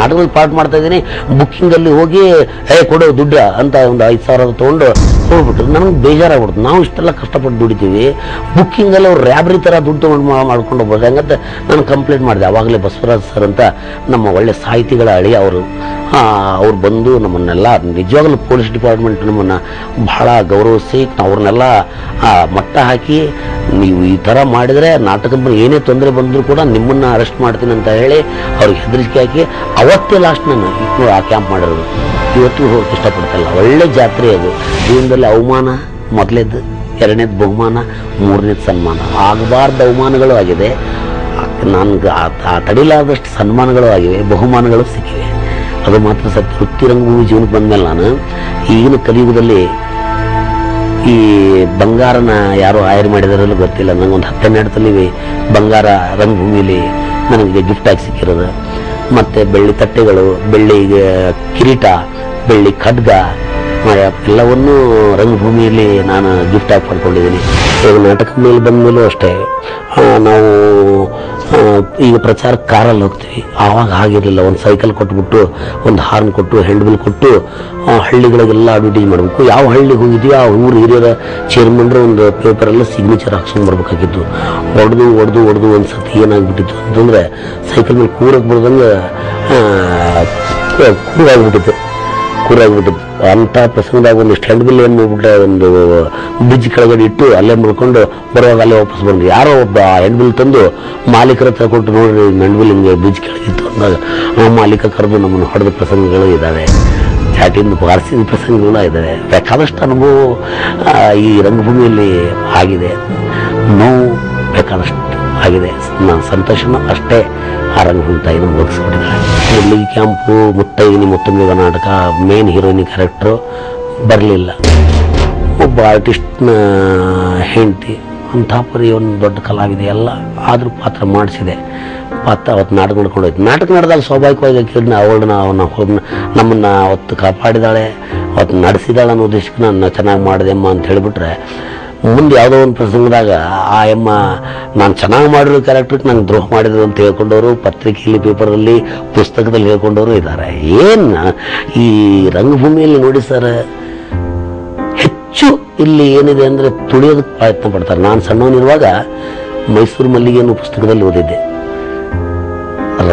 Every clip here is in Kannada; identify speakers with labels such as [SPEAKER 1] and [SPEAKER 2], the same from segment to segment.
[SPEAKER 1] ನಾಟಕದಲ್ಲಿ ಪಾರ್ಟ್ ಮಾಡ್ತಾ ಇದ್ದೀನಿ, ಬುಕ್ಕಿಂಗಲ್ಲಿ ಹೋಗಿ ಕೊಡು ದುಡ್ಡು ಅಂತ ಒಂದು 5,000 ತೊಗೊಂಡು ಹೋಗ್ಬಿಟ್ರು. ನನಗೆ ಬೇಜಾರಾಗ್ಬಿಡ್ತು. ನಾವು ಇಷ್ಟೆಲ್ಲ ಕಷ್ಟಪಟ್ಟು ದುಡಿತೀವಿ, ಬುಕ್ಕಿಂಗಲ್ಲಿ ಅವ್ರು ರ್ಯಾಬ್ರಿ ಥರ ದುಡ್ಡು ತೊಗೊಂಡು ಮಾಡ್ಕೊಂಡು ಹೋಗ್ಬೋದು ಹೆಂಗಂತ ನಾನು ಕಂಪ್ಲೇಂಟ್ ಮಾಡಿದೆ. ಆವಾಗಲೇ ಬಸವರಾಜ್ ಸರ್ ಅಂತ ನಮ್ಮ ಒಳ್ಳೆ ಸಾಹಿತಿಗಳ ಅಳಿಯ ಅವ್ರು ಬಂದು ನಮ್ಮನ್ನೆಲ್ಲ ನಿಜವಾಗ್ಲೂ ಪೊಲೀಸ್ ಡಿಪಾರ್ಟ್ಮೆಂಟ್ ನಮ್ಮನ್ನು ಬಹಳ ಗೌರವಿಸಿ ಅವ್ರನ್ನೆಲ್ಲ ಮಟ್ಟ ಹಾಕಿ, ನೀವು ಈ ಥರ ಮಾಡಿದರೆ ನಾಟಕದ ಏನೇ ತೊಂದರೆ ಬಂದರೂ ಕೂಡ ನಿಮ್ಮನ್ನು ಅರೆಸ್ಟ್ ಮಾಡ್ತೀನಿ ಅಂತ ಹೇಳಿ ಅವ್ರಿಗೆ ಹೆದರಿಕೆ ಹಾಕಿ ಅವತ್ತೇ ಲಾಸ್ಟ್ ನಾನು ಆ ಕ್ಯಾಂಪ್ ಮಾಡಿರೋದು. ಇವತ್ತು ಹೋಗಕ್ಕೆ ಇಷ್ಟಪಡ್ತಲ್ಲ. ಒಳ್ಳೆ ಜಾತ್ರೆ ಅದು. ಜೀವನದಲ್ಲಿ ಅವಮಾನ ಮೊದಲೇದು, ಎರಡನೇದು ಬಹುಮಾನ, ಮೂರನೇದು ಸನ್ಮಾನ. ಆಗಬಾರ್ದು ಅವಮಾನಗಳು ಆಗಿದೆ, ನನಗೆ ತಡಿಲಾದಷ್ಟು ಸನ್ಮಾನಗಳು ಆಗಿವೆ, ಬಹುಮಾನಗಳು ಸಿಕ್ಕಿವೆ. ಅದು ಮಾತ್ರ ಸತ್ಯ. ವೃತ್ತಿ ರಂಗಭೂಮಿ ಜೀವನಕ್ಕೆ ಬಂದಮೇಲೆ ನಾನು ಈಗಿನ ಕಲಿಯುಗದಲ್ಲಿ ಈ ಬಂಗಾರನ ಯಾರು ಹೈರ್ ಮಾಡಿದಾರಲ್ಲ ಗೊತ್ತಿಲ್ಲ, ನನಗೊಂದು 10-12 ಬಂಗಾರ ರಂಗಭೂಮಿಲಿ ನನಗೆ ಗಿಫ್ಟ್ ಆಗಿ ಸಿಕ್ಕಿರೋದು. ಮತ್ತು ಬೆಳ್ಳಿ ತಟ್ಟೆಗಳು, ಬೆಳ್ಳಿ ಕಿರೀಟ, ಬೆಳ್ಳಿ ಖಡ್ಗ ಎಲ್ಲವನ್ನೂ ರಂಗಭೂಮಿಯಲ್ಲಿ ನಾನು ಗಿಫ್ಟ್ ಆಗಿ ಪಡ್ಕೊಂಡಿದ್ದೀನಿ. ಈಗ ನಾಟಕ ಮೇಲೆ ಬಂದ ಮೇಲೂ ಅಷ್ಟೇ, ನಾವು ಈಗ ಪ್ರಚಾರ ಕಾರಲ್ಲಿ ಹೋಗ್ತೀವಿ. ಆವಾಗ ಆಗಿರಲಿಲ್ಲ. ಒಂದು ಸೈಕಲ್ ಕೊಟ್ಬಿಟ್ಟು, ಒಂದು ಹಾರ್ನ್ ಕೊಟ್ಟು, ಹ್ಯಾಂಡ್ಬಿಲ್ ಕೊಟ್ಟು ಹಳ್ಳಿಗಳಿಗೆಲ್ಲ ಅಡ್ವರ್ಟೈಸ್ ಮಾಡಬೇಕು. ಯಾವ ಹಳ್ಳಿಗೆ ಹೋಗಿದ್ವಿ ಆ ಊರು ಹಿರಿಯರ ಚೇರ್ಮನ್ರು ಒಂದು ಪೇಪರೆಲ್ಲ ಸಿಗ್ನೇಚರ್ ಹಾಕ್ಸ್ಕೊಂಡು ಬರ್ಬೇಕಾಗಿತ್ತು. ಹೊಡೆದು ಒಂದು ಸತಿ ಏನಾಗ್ಬಿಟ್ಟಿತ್ತು ಅಂತಂದರೆ ಸೈಕಲ್ ಮೇಲೆ ಕೂರಕ್ಕೆ ಬರ್ದಂಗೆ ಕೂರಾಗ್ಬಿಟ್ಟಿತ್ತು. ಅಂಥ ಪ್ರಸಂಗದಾಗ ಒಂದಿಷ್ಟು ಹ್ಯಾಂಡ್ಬಿಲ್ ಏನು ಮಾಡ್ಬಿಟ್ಟೆ, ಒಂದು ಬ್ರಿಡ್ಜ್ ಕೆಳಗಡೆ ಇಟ್ಟು ಅಲ್ಲೇ ಮುಳ್ಕೊಂಡು ಬರುವಾಗ ಅಲ್ಲೇ ವಾಪಸ್ ಬಂದು ಯಾರೋ ಒಬ್ಬ ಹ್ಯಾಂಡ್ಬಿಲ್ ತಂದು ಮಾಲೀಕರ ಹತ್ರ ಕೊಟ್ಟು, ನೋಡ್ರಿ ಹ್ಯಾಂಡ್ಬಿಲ್ ಹಿಂಗೆ ಬ್ರಿಡ್ಜ್ ಕೆಳಗಿತ್ತು ಅಂದಾಗ ಆ ಮಾಲೀಕ ಕರೆದು ನಮ್ಮನ್ನು ಹೊಡೆದ ಪ್ರಸಂಗಗಳು ಇದ್ದಾವೆ, ಚಾಟಿಂದ ಬಾರಿಸಿದ ಪ್ರಸಂಗಗಳು ಇದ್ದಾವೆ. ಬೇಕಾದಷ್ಟು ಅನುಭವ ಈ ರಂಗಭೂಮಿಯಲ್ಲಿ ಆಗಿದೆ. ನೋವು ಬೇಕಾದಷ್ಟು ಆಗಿದೆ. ನಾನು ಸಂತೋಷನೂ ಅಷ್ಟೇ. ಆ ರಂಗಭೂಮಿ ತಾಯಿ ನಮ್ಗೆ ಒದಗಿಸ್ಬಿಟ್ಟಿದ್ದಾರೆ. ಮುಳ್ಳಿಗೆ ಕ್ಯಾಂಪು, ಮುತ್ತೈದಿನಿ ಮುತ್ತಂಬಿಗ ನಾಟಕ ಮೇನ್ ಹೀರೋಯಿನ್ ಕ್ಯಾರೆಕ್ಟ್ರು ಬರಲಿಲ್ಲ. ಒಬ್ಬ ಆರ್ಟಿಸ್ಟ್ನ ಹೆಂಡತಿ, ಅಂಥ ಪರಿ ಒಂದು ದೊಡ್ಡ ಕಲಾವಿದೆ ಎಲ್ಲ ಆದರೂ ಪಾತ್ರ ಮಾಡಿಸಿದೆ. ಅವತ್ತು ನಾಟಕ ನಡ್ಕೊಂಡು ಹೋಯ್ತು. ನಾಟಕ ನಡೆದಾಗ ಸ್ವಾಭಾವಿಕವಾಗಿ ಕಿರಣ ನಮ್ಮನ್ನು ಅವತ್ತು ಕಾಪಾಡಿದಾಳೆ, ಅವತ್ತು ನಡೆಸಿದಾಳೆ ಅನ್ನೋ ಉದ್ದೇಶಕ್ಕೆ ನಾನು ಚೆನ್ನಾಗಿ ಮಾಡಿದೆ ಅಮ್ಮ ಅಂತ ಹೇಳಿಬಿಟ್ರೆ, ಮುಂದೆ ಯಾವುದೋ ಒಂದು ಪ್ರಸಂಗದಾಗ ಆ ಅಮ್ಮ ನಾನು ಚೆನ್ನಾಗಿ ಮಾಡಿರೋ ಕ್ಯಾರೆಕ್ಟ್ರಿಗೆ ನಂಗೆ ದ್ರೋಹ ಮಾಡಿದ್ರು ಅಂತ ಹೇಳ್ಕೊಂಡವರು ಪತ್ರಿಕೆಯಲ್ಲಿ, ಪೇಪರಲ್ಲಿ, ಪುಸ್ತಕದಲ್ಲಿ ಹೇಳ್ಕೊಂಡವರು ಇದ್ದಾರೆ. ಏನು ಈ ರಂಗಭೂಮಿಯಲ್ಲಿ ನೋಡಿ ಸರ್, ಹೆಚ್ಚು ಇಲ್ಲಿ ಏನಿದೆ ಅಂದರೆ ತುಳಿಯೋದಕ್ಕೆ ಪ್ರಯತ್ನ ಪಡ್ತಾರೆ. ನಾನು ಸಣ್ಣವನಿರುವಾಗ ಮೈಸೂರು ಮಲ್ಲಿಗೆ ಅನ್ನೋ ಪುಸ್ತಕದಲ್ಲಿ ಓದಿದ್ದೆ,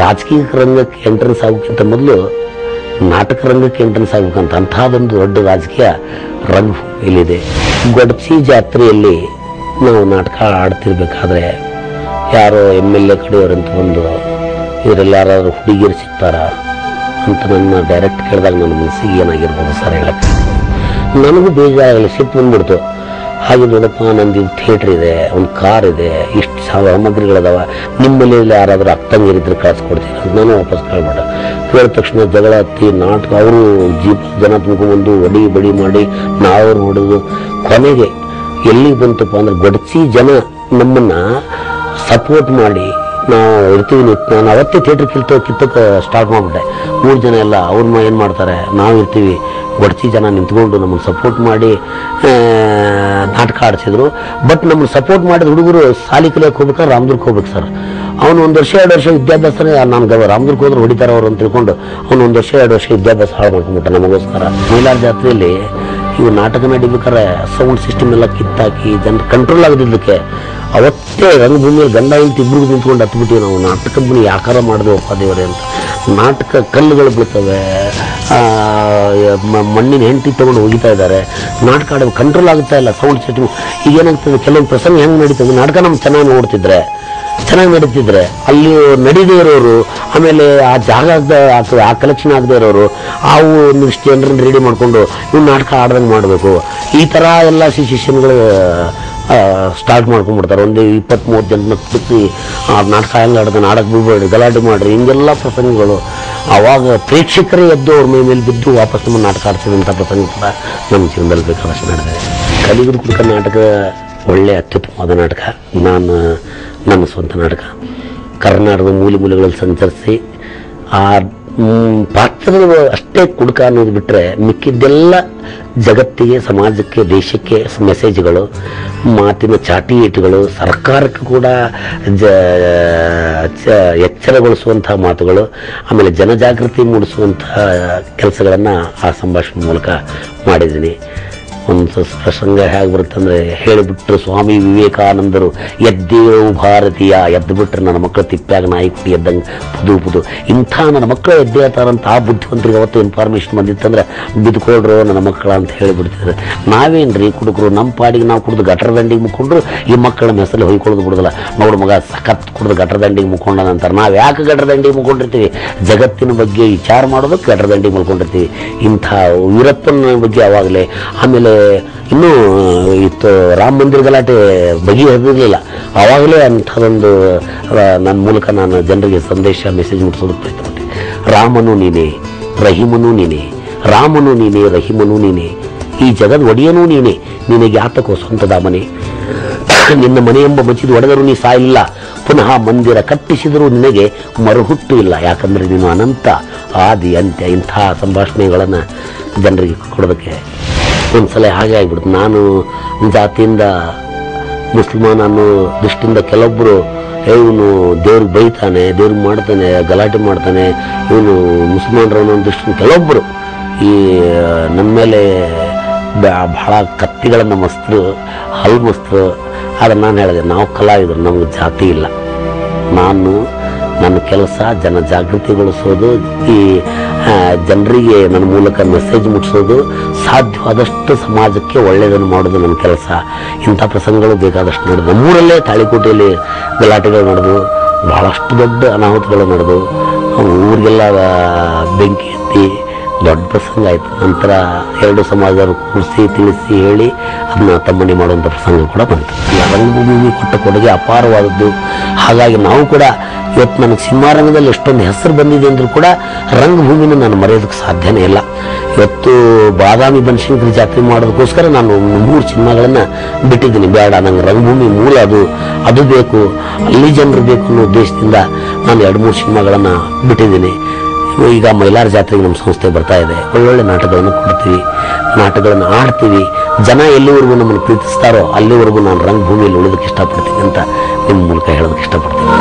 [SPEAKER 1] ರಾಜಕೀಯ ರಂಗಕ್ಕೆ ಎಂಟ್ರೆನ್ಸ್ ಆಗೋಕ್ಕಿಂತ ಮೊದಲು ನಾಟಕ ರಂಗಕ್ಕೆ ಎಂಟ್ರೆನ್ಸ್ ಆಗ್ಬೇಕಂತ ಅಂಥದ್ದೊಂದು ದೊಡ್ಡ ರಾಜಕೀಯ ರಂಗಭೂಮಿಯಲ್ಲಿದೆ. ಗೊಡಚಿ ಜಾತ್ರೆಯಲ್ಲಿ ನಾವು ನಾಟಕ ಆಡ್ತಿರ್ಬೇಕಾದ್ರೆ ಯಾರೋ MLA ಕಡೆಯವರಂತ ಬಂದು ಇವರೆಲ್ಲ ಯಾರಾದರೂ ಹುಡುಗಿಯರು ಸಿಗ್ತಾರ ಅಂತ ನನ್ನ ಡೈರೆಕ್ಟ್ ಕೇಳಿದಾಗ ನನ್ನ ಮನಸ್ಸಿಗೆ ಏನಾಗಿರ್ಬೋದು ಸರ್ ಹೇಳಕ್ಕೆ. ನನಗೂ ಬೇಜಾರಾಗಲಿ, ಸಿಟ್ಟು ಬಂದ್ಬಿಡ್ತು. ಹಾಗೆ ನೋಡಪ್ಪ, ನಂದು ಥಿಯೇಟ್ರ್ ಇದೆ, ಒಂದು ಕಾರ್ ಇದೆ, ಇಷ್ಟು ಸಾಮಗ್ರಿಗಳದಾವ, ನಿಮ್ಮಲ್ಲಿ ಯಾರಾದರೂ ಅಕ್ಕಂಗಿರಿದ್ರೆ ಕಳಿಸ್ಕೊಡ್ತೀನಿ ಅಂತ ನಾನು ವಾಪಸ್ ಕೇಳ್ಬಿಟ್ಟೆ. ಕೇಳಿದ ತಕ್ಷಣ ಜಗಳ ಹತ್ತಿ ನಾಟಕ, ಅವರು ಜೀಪ್ ಜನ ತುಂಬ್ಕೊಂಡ್ಬಂದು ಬಡಿ ಮಾಡಿ ನಾವು ಹೊಡೆದು ಕೊನೆಗೆ ಎಲ್ಲಿಗೆ ಬಂತಪ್ಪ ಅಂದ್ರೆ ಗೊಡಚಿ ಜನ ನಮ್ಮನ್ನು ಸಪೋರ್ಟ್ ಮಾಡಿ ನಾವು ಇರ್ತೀವಿ. ನಾನು ಅವತ್ತೇ ಥಿಯೇಟ್ರ್ ಕಿತ್ತಕ್ಕೆ ಸ್ಟಾರ್ಟ್ ಮಾಡಿಬಿಟ್ಟೆ. 3 ಜನ ಎಲ್ಲ ಅವ್ರನ್ನ ಏನು ಮಾಡ್ತಾರೆ, ನಾವು ಇರ್ತೀವಿ, ಗೊಡಚಿ ಜನ ನಿಂತ್ಕೊಂಡು ನಮ್ಮನ್ನು ಸಪೋರ್ಟ್ ಮಾಡಿ ನಾಟಕ ಆಡಿಸಿದ್ರು. ಬಟ್ ನಮ್ಮನ್ನು ಸಪೋರ್ಟ್ ಮಾಡಿದ ಹುಡುಗರು ಸಾಲಿ ಕಲಿಯಕ್ಕೆ ಹೋಗ್ಬೇಕಾದ್ರೆ ರಾಮದುರ್ಗಕ್ಕೆ ಹೋಗ್ಬೇಕು ಸರ್. ಅವನು 1 ವರ್ಷ 2 ವರ್ಷ ವಿದ್ಯಾಭ್ಯಾಸ, ನಾನು ರಾಮದುರ್ಗಕ್ಕೆ ಹೋದ್ರೆ ಹೊಡಿತಾರೆ ಅವರು ಅಂತ ತಿಳ್ಕೊಂಡು ಅವನು 1 ವರ್ಷ 2 ವರ್ಷ ವಿದ್ಯಾಭ್ಯಾಸ ಹಾಳು ಮಾಡ್ಕೊಂಡ್ಬಿಟ್ಟ ನಮಗೋಸ್ಕರ. ಮೈಲಾರ ಜಾತ್ರೆಯಲ್ಲಿ ಇವು ನಾಟಕ ನಡಿಬೇಕಾದ್ರೆ ಸೌಂಡ್ ಸಿಸ್ಟಮ್ ಎಲ್ಲ ಕಿತ್ತಾಕಿ ಜನರು ಕಂಟ್ರೋಲ್ ಆಗದಿದ್ದಕ್ಕೆ ಅವತ್ತೇ ರಂಗಭೂಮಿಯಲ್ಲಿ ಗಂಡ ಹೆಂಡತಿ ಇಬ್ಬರಿಗೂ ನಿಂತ್ಕೊಂಡು ಹತ್ಬಿಟ್ಟಿವಿ ನಾವು. ನಾಟಕ ಕಂಪನಿ ಯಾಕಾರ ಮಾಡಿದೆ ದೇವರೇ ಅಂತ. ನಾಟಕ ಕಲ್ಲುಗಳು ಬೀಳ್ತವೆ, ಮಣ್ಣಿನ ಹೆಂಡತಿ ತೊಗೊಂಡು ಹೋಗಿತಾ ಇದ್ದಾರೆ. ನಾಟಕ ಆಡೋ ಕಂಟ್ರೋಲ್ ಆಗುತ್ತಾ ಇಲ್ಲ ಸೌಂಡ್ ಸಿಸ್ಟಮ್. ಈಗ ಏನಾಗ್ತದೆ, ಕೆಲವೊಂದು ಪ್ರಸಂಗ ಹೆಂಗೆ ನಡೀತದೆ, ನಾಟಕ ನಮ್ಗೆ ಚೆನ್ನಾಗಿ ನಡೀತಿದ್ರೆ ಅಲ್ಲಿ ನಡೀದೇ ಇರೋರು, ಆಮೇಲೆ ಆ ಜಾಗ ಆ ಕಲೆಕ್ಷನ್ ಆಗದೆ ಇರೋರು, ಅವು ಒಂದಿಷ್ಟು ಜನರನ್ನು ರೆಡಿ ಮಾಡಿಕೊಂಡು ಇವು ನಾಟಕ ಆಡ್ದಂಗೆ ಮಾಡಬೇಕು. ಈ ಥರ ಎಲ್ಲ ಶಿಷ್ಯನ್ಗಳು ಸ್ಟಾರ್ಟ್ ಮಾಡ್ಕೊಂಡ್ಬಿಡ್ತಾರೆ. ಒಂದು 20-30 ಜನ ಕೂರಿಸಿ ನಾಟಕ ಹೆಂಗೆ ಆಡೋದು, ನಾಡಕ್ಕೆ ಬಿಡಬೇಡಿ, ಗಲಾಟೆ ಮಾಡಿರಿ, ಹಿಂಗೆಲ್ಲ ಪ್ರಸಂಗಗಳು. ಆವಾಗ ಪ್ರೇಕ್ಷಕರೇ ಎದ್ದು ಅವ್ರ ಮೇಲೆ ಬಿದ್ದು ವಾಪಸ್ ನಮ್ಮ ನಾಟಕ ಆಡ್ತಿದ್ದಂಥ ಪ್ರಸಂಗ ಕೂಡ ನಮ್ಮ ಜೀವನದಲ್ಲಿ ಬೇಕಾದಷ್ಟು ನಡೆದಿದೆ. ಕಲಿಯುಗ ಕುಡುಕ ನಾಟಕ ಒಳ್ಳೆಯ ಅತ್ಯುತ್ತಮವಾದ ನಾಟಕ. ನನ್ನ ಸ್ವಂತ ನಾಟಕ ಕರ್ನಾಟಕದ ಮೂಲೆಗಳಲ್ಲಿ ಸಂಚರಿಸಿ ಆ ಪಾತ್ರದ ಅಷ್ಟೇ ಕುಡುಕ ಅನ್ನೋದು ಬಿಟ್ಟರೆ ಮಿಕ್ಕಿದ್ದೆಲ್ಲ ಜಗತ್ತಿಗೆ, ಸಮಾಜಕ್ಕೆ, ದೇಶಕ್ಕೆ ಮೆಸೇಜ್ಗಳು, ಮಾತಿನ ಚಾಟಿ ಏಟುಗಳು, ಸರ್ಕಾರಕ್ಕೆ ಕೂಡ ಎಚ್ಚರಗೊಳಿಸುವಂತಹ ಮಾತುಗಳು, ಆಮೇಲೆ ಜನಜಾಗೃತಿ ಮೂಡಿಸುವಂತಹ ಕೆಲಸಗಳನ್ನು ಆ ಸಂಭಾಷಣೆ ಮೂಲಕ ಮಾಡಿದ್ದೀನಿ. ಒಂದು ಪ್ರಸಂಗ ಹೇಗೆ ಬರುತ್ತಂದರೆ, ಹೇಳಿಬಿಟ್ರು ಸ್ವಾಮಿ ವಿವೇಕಾನಂದರು, ಎದ್ದೇಳು ಭಾರತೀಯ, ಎದ್ದು ಬಿಟ್ರೆ ನನ್ನ ಮಕ್ಕಳು ತಿಪ್ಪ್ಯಾಗ ನಾಯಿ ಕುಡಿ ಎದ್ದಂಗೆ ಪುದು ಇಂಥ ನನ್ನ ಮಕ್ಕಳು ಎದ್ದೇಳ್ತಾರಂತ ಆ ಬುದ್ಧಿವಂತರಿಗೆ ಅವತ್ತು ಇನ್ಫಾರ್ಮೇಷನ್ ಬಂದಿತ್ತಂದ್ರೆ ಬಿದ್ದುಕೊಳ್ರು ನನ್ನ ಮಕ್ಕಳ ಅಂತ ಹೇಳಿಬಿಡ್ತಿದ್ರು. ನಾವೇನ್ರಿ ಕುಡುಕರು, ನಮ್ಮ ಪಾಡಿಗೆ ನಾವು ಕುಡಿದು ಗಟರ ದಂಡಿಗೆ ಮುಕ್ಕೊಂಡ್ರು ಈ ಮಕ್ಕಳ ಮೆಸಲ್ಲಿ ಹೊಯ್ಕೊಳ್ಳೋದು ಬಿಡೋದಿಲ್ಲ. ನೋಡು ಮಗ ಸಖತ್ ಕುಡಿದು ಗಟರ ದಂಡಿಗೆ ಮುಕ್ಕೊಂಡ ಅಂತಾರೆ. ನಾವು ಯಾಕೆ ಗಟರ ದಂಡಿಗೆ ಮುಕ್ಕೊಂಡಿರ್ತೀವಿ? ಜಗತ್ತಿನ ಬಗ್ಗೆ ವಿಚಾರ ಮಾಡೋದಕ್ಕೆ ಗಟರ ದಂಡಿಗೆ ಮುಳ್ಕೊಂಡಿರ್ತೀವಿ. ಇಂಥ ವೀರಪ್ಪನ ಬಗ್ಗೆ ಆವಾಗಲೇ. ಆಮೇಲೆ ಇನ್ನೂ ಇತ್ತು ರಾಮ ಮಂದಿರ ಗಲಾಟೆ ಬಗೆಹರಿದಿರಲಿಲ್ಲ. ಆವಾಗಲೇ ಅಂಥದ್ದೊಂದು ನನ್ನ ಮೂಲಕ ನಾನು ಜನರಿಗೆ ಸಂದೇಶ ಮೆಸೇಜ್ ಮುಟ್ಟಿಸೋದಕ್ಕೆ ಪ್ರಯತ್ನ ಪಟ್ಟೆ. ರಾಮನು ನೀನೇ, ರಹೀಮನೂ ನೀನೇ, ರಾಮನು ನೀನೇ, ರಹೀಮನೂ ನೀನೇ, ಈ ಜಗದ್ ಒಡೆಯನೂ ನೀನೇ, ನಿನಗೆ ಯಾತಕೋ ಸ್ವಂತದ ಮನೆ, ನಿನ್ನ ಮನೆ ಎಂಬ ಮಚ್ಚಿದ ಒಡೆದರೂ ನೀ ಸಾಯಿಲ್ಲ, ಪುನಃ ಮಂದಿರ ಕಟ್ಟಿಸಿದರೂ ನಿನಗೆ ಮರುಹುಟ್ಟು ಇಲ್ಲ, ಯಾಕಂದರೆ ನೀನು ಅನಂತ ಆದಿ ಅಂತ್ಯ. ಇಂಥ ಸಂಭಾಷಣೆಗಳನ್ನು ಜನರಿಗೆ ಕೊಡೋದಕ್ಕೆ ಒಂದ್ಸಲ ಹಾಗೆ ಆಗಿಬಿಡ್ತು. ನಾನು ಜಾತಿಯಿಂದ ಮುಸ್ಲಿಮಾನ್ ಅನ್ನೋ ದೃಷ್ಟಿಯಿಂದ ಕೆಲವೊಬ್ಬರು ಇವನು ದೇವ್ರಿಗೆ ಬೈತಾನೆ, ದೇವ್ರಿಗೆ ಮಾಡ್ತಾನೆ, ಗಲಾಟೆ ಮಾಡ್ತಾನೆ, ಇವನು ಮುಸ್ಲಿಮಾನರು ಅನ್ನೋ ದೃಷ್ಟಿಯಿಂದ ಕೆಲವೊಬ್ಬರು ಈ ನನ್ನ ಮೇಲೆ ಬಹಳ ಕತ್ತಿಗಳನ್ನು ಮಸ್ತರು, ಹಲ್ ಮಸ್ತರು. ಆದರೆ ನಾನು ಹೇಳಿದೆ, ನಾವು ಕಲಾವಿದರು, ನಮಗೆ ಜಾತಿ ಇಲ್ಲ. ನನ್ನ ಕೆಲಸ ಜನಜಾಗೃತಿಗೊಳಿಸೋದು, ಈ ಜನರಿಗೆ ನನ್ನ ಮೂಲಕ ಮೆಸೇಜ್ ಮುಟ್ಟಿಸೋದು, ಸಾಧ್ಯವಾದಷ್ಟು ಸಮಾಜಕ್ಕೆ ಒಳ್ಳೆಯದನ್ನು ಮಾಡೋದು ನನ್ನ ಕೆಲಸ. ಇಂಥ ಪ್ರಸಂಗಗಳು ಬೇಕಾದಷ್ಟು ನಡೆದು, ನಮ್ಮೂರಲ್ಲೇ ತಾಳಿಕೋಟೆಯಲ್ಲಿ ಗಲಾಟೆಗಳು ನಡೆದು, ಬಹಳಷ್ಟು ದೊಡ್ಡ ಅನಾಹುತಗಳು ನಡೆದು, ಊರಿಗೆಲ್ಲ ಬೆಂಕಿ ಎತ್ತಿ ದೊಡ್ಡ ಪ್ರಸಂಗ ಆಯಿತು. ನಂತರ ಎರಡು ಸಮಾಜದವರು ಕೂರಿಸಿ ತಿಳಿಸಿ ಹೇಳಿ ಅದನ್ನ ತಮ್ಮಣಿ ಮಾಡುವಂಥ ಪ್ರಸಂಗ ಕೂಡ ಬಂತು. ರಂಗಭೂಮಿ ಕೊಟ್ಟ ಕೊಡುಗೆ ಅಪಾರವಾದದ್ದು. ಹಾಗಾಗಿ ನಾವು ಕೂಡ ಇವತ್ತು ನನಗೆ ಸಿನಿಮಾ ರಂಗದಲ್ಲಿ ಎಷ್ಟೊಂದು ಹೆಸರು ಬಂದಿದೆ ಅಂದರೂ ಕೂಡ ರಂಗಭೂಮಿನ ನಾನು ಮರೆಯೋದಕ್ಕೆ ಸಾಧ್ಯನೇ ಇಲ್ಲ. ಇವತ್ತು ಬಾದಾಮಿ ಬನಶಂಕರಿ ಜಾತ್ರೆ ಮಾಡೋದಕ್ಕೋಸ್ಕರ ನಾನು 3 ಸಿನಿಮಾಗಳನ್ನು ಬಿಟ್ಟಿದ್ದೀನಿ. ಬೇಡ, ನಂಗೆ ರಂಗಭೂಮಿ ಮೂಲ ಅದು ಬೇಕು, ಅಲ್ಲಿ ಜನರು ಬೇಕು ಅನ್ನೋ ಉದ್ದೇಶದಿಂದ ನಾನು 2-3 ಸಿನಿಮಾಗಳನ್ನು ಬಿಟ್ಟಿದ್ದೀನಿ. ಈಗ ಮೈಲಾರ ಜಾತ್ರೆಗೆ ನಮ್ಮ ಸಂಸ್ಥೆ ಬರ್ತಾ ಇದೆ. ಒಳ್ಳೊಳ್ಳೆ ನಾಟಕಗಳನ್ನು ಕೊಡ್ತೀವಿ, ನಾಟಕಗಳನ್ನು ಆಡ್ತೀವಿ. ಜನ ಎಲ್ಲಿವರೆಗೂ ನಮ್ಮನ್ನು ಪ್ರೀತಿಸ್ತಾರೋ ಅಲ್ಲಿವರೆಗೂ ನಾನು ರಂಗಭೂಮಿಯಲ್ಲಿ ಉಳಿದಕ್ಕೆ ಇಷ್ಟಪಡ್ತೀನಿ ಅಂತ ನಿಮ್ಮ ಮೂಲಕ ಹೇಳೋದಕ್ಕೆ ಇಷ್ಟಪಡ್ತೀನಿ.